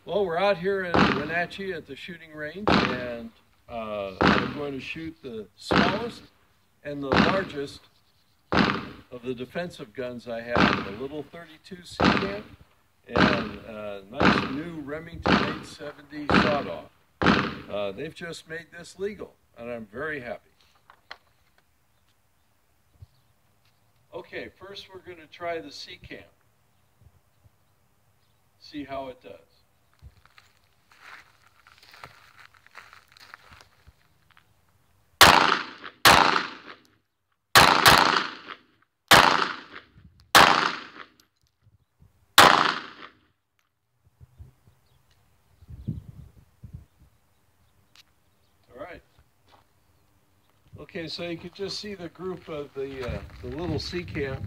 Well, we're out here in Wenatchee at the shooting range, and I'm going to shoot the smallest and the largest of the defensive guns I have, the little 32 Seecamp and a nice new Remington 870 sawed-off. They've just made this legal, and I'm very happy. Okay, first we're going to try the Seecamp. See how it does. Okay, so you can just see the group of the little Seecamp,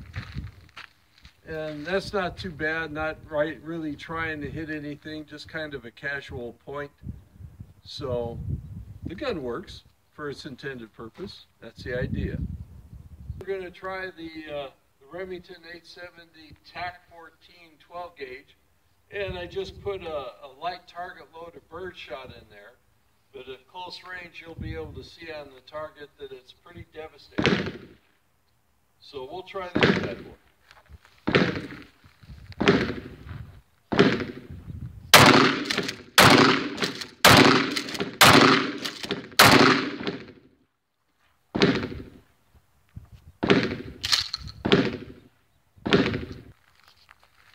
and that's not too bad, not really trying to hit anything, just kind of a casual point. So the gun works for its intended purpose. That's the idea. We're going to try the Remington 870 TAC 14 12 gauge, and I just put a light target load of birdshot in there. But at close range, you'll be able to see on the target that it's pretty devastating. So we'll try this bad boy.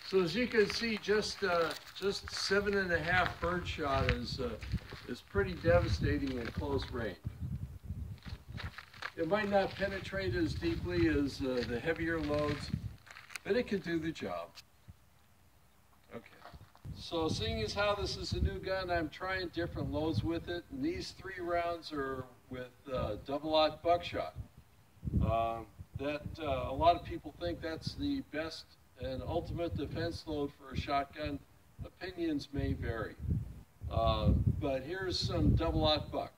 So as you can see, just 7.5 birdshot is pretty devastating at close range. It might not penetrate as deeply as the heavier loads, but it can do the job. Okay. So seeing as how this is a new gun, I'm trying different loads with it. And these 3 rounds are with double-aught buckshot. A lot of people think that's the best and ultimate defense load for a shotgun. Opinions may vary. But here's some double-aught buck.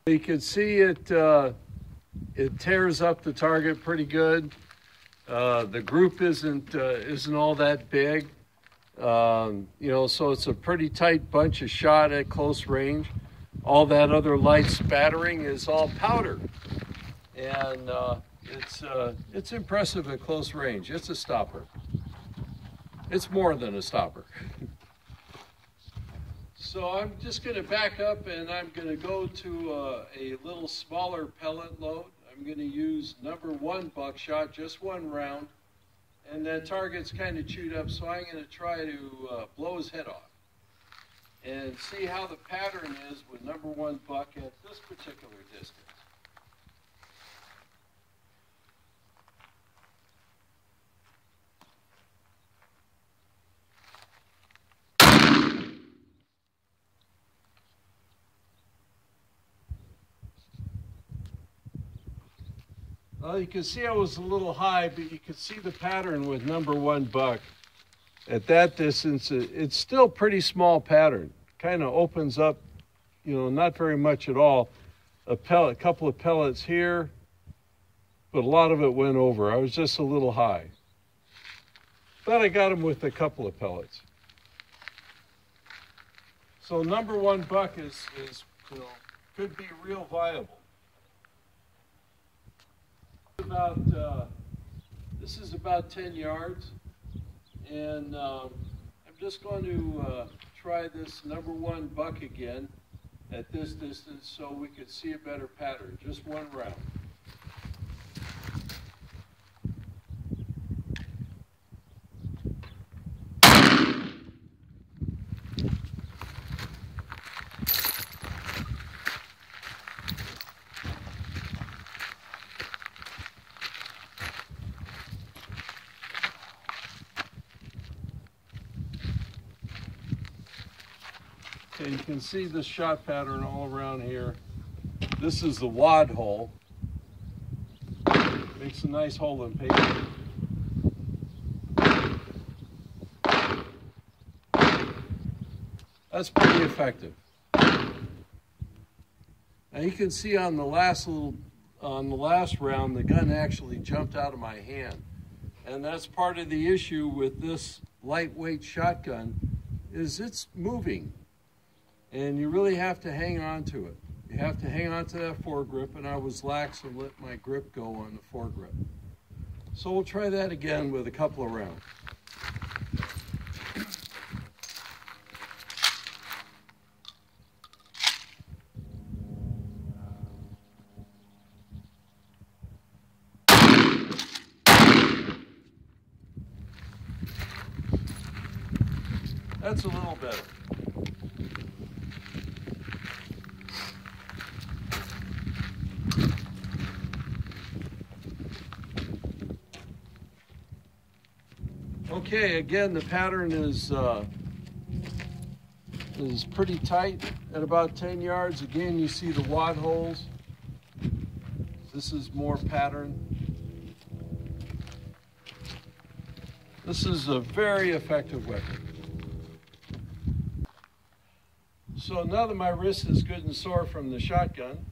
You can see it tears up the target pretty good. The group isn't all that big. You know, so it's a pretty tight bunch of shot at close range. All that other light spattering is all powder, and it's impressive at close range. It's a stopper. It's more than a stopper. So I'm just going to back up, and I'm going to go to a little smaller pellet load. I'm going to use number 1 buckshot, just 1 round, and that target's kind of chewed up, so I'm going to try to blow his head off and see how the pattern is with number 1 buck at this particular distance. Well, you can see I was a little high, but you can see the pattern with number 1 buck. At that distance, it's still pretty small pattern. Kind of opens up, you know, not very much at all. A couple of pellets here, but a lot of it went over. I was just a little high. But I got him with a couple of pellets. So number 1 buck is you know, could be real viable. This is about 10 yards. And I'm just going to try this number 1 buck again at this distance so we could see a better pattern. Just 1 round. Okay, you can see the shot pattern all around here. This is the wad hole. Makes a nice hole in paper. That's pretty effective. Now you can see on the last round, the gun actually jumped out of my hand. And that's part of the issue with this lightweight shotgun, is it's moving. And you really have to hang on to it. You have to hang on to that foregrip, and I was lax and let my grip go on the foregrip. So we'll try that again with a couple of rounds. That's a little better. Okay, again, the pattern is pretty tight at about 10 yards. Again, you see the wad holes. This is more pattern. This is a very effective weapon. So now that my wrist is good and sore from the shotgun,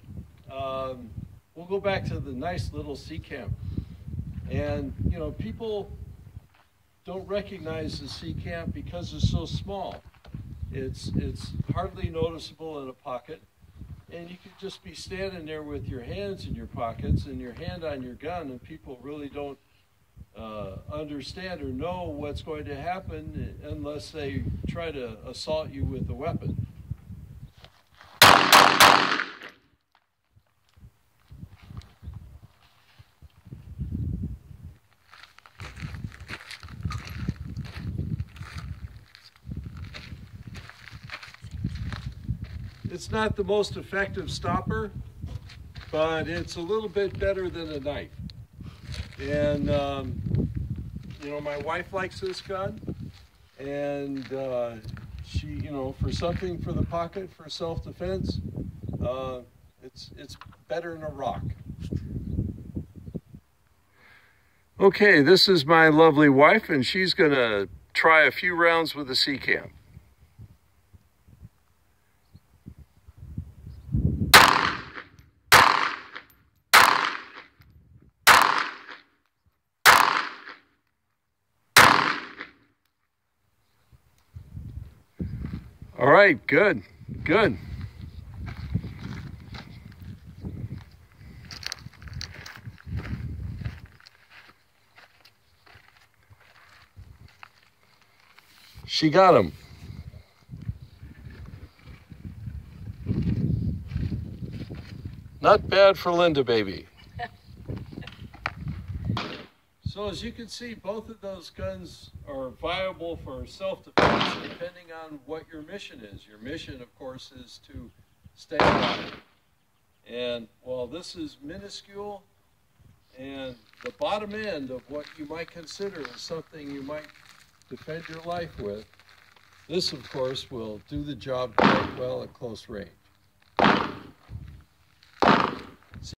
we'll go back to the nice little Seecamp. And, you know, people don't recognize the Seecamp because it's so small. It's hardly noticeable in a pocket, and you could just be standing there with your hands in your pockets and your hand on your gun, and people really don't understand or know what's going to happen unless they try to assault you with a weapon. It's not the most effective stopper, but it's a little bit better than a knife. And, you know, my wife likes this gun, and she, you know, for something for the pocket, for self-defense, it's better than a rock. Okay, this is my lovely wife, and she's gonna try a few rounds with the Seecamp. All right, good, good. She got him. Not bad for Linda, baby. So as you can see, both of those guns are viable for self-defense depending on what your mission is. Your mission, of course, is to stay alive. And while this is minuscule and the bottom end of what you might consider as something you might defend your life with, this, of course, will do the job quite well at close range.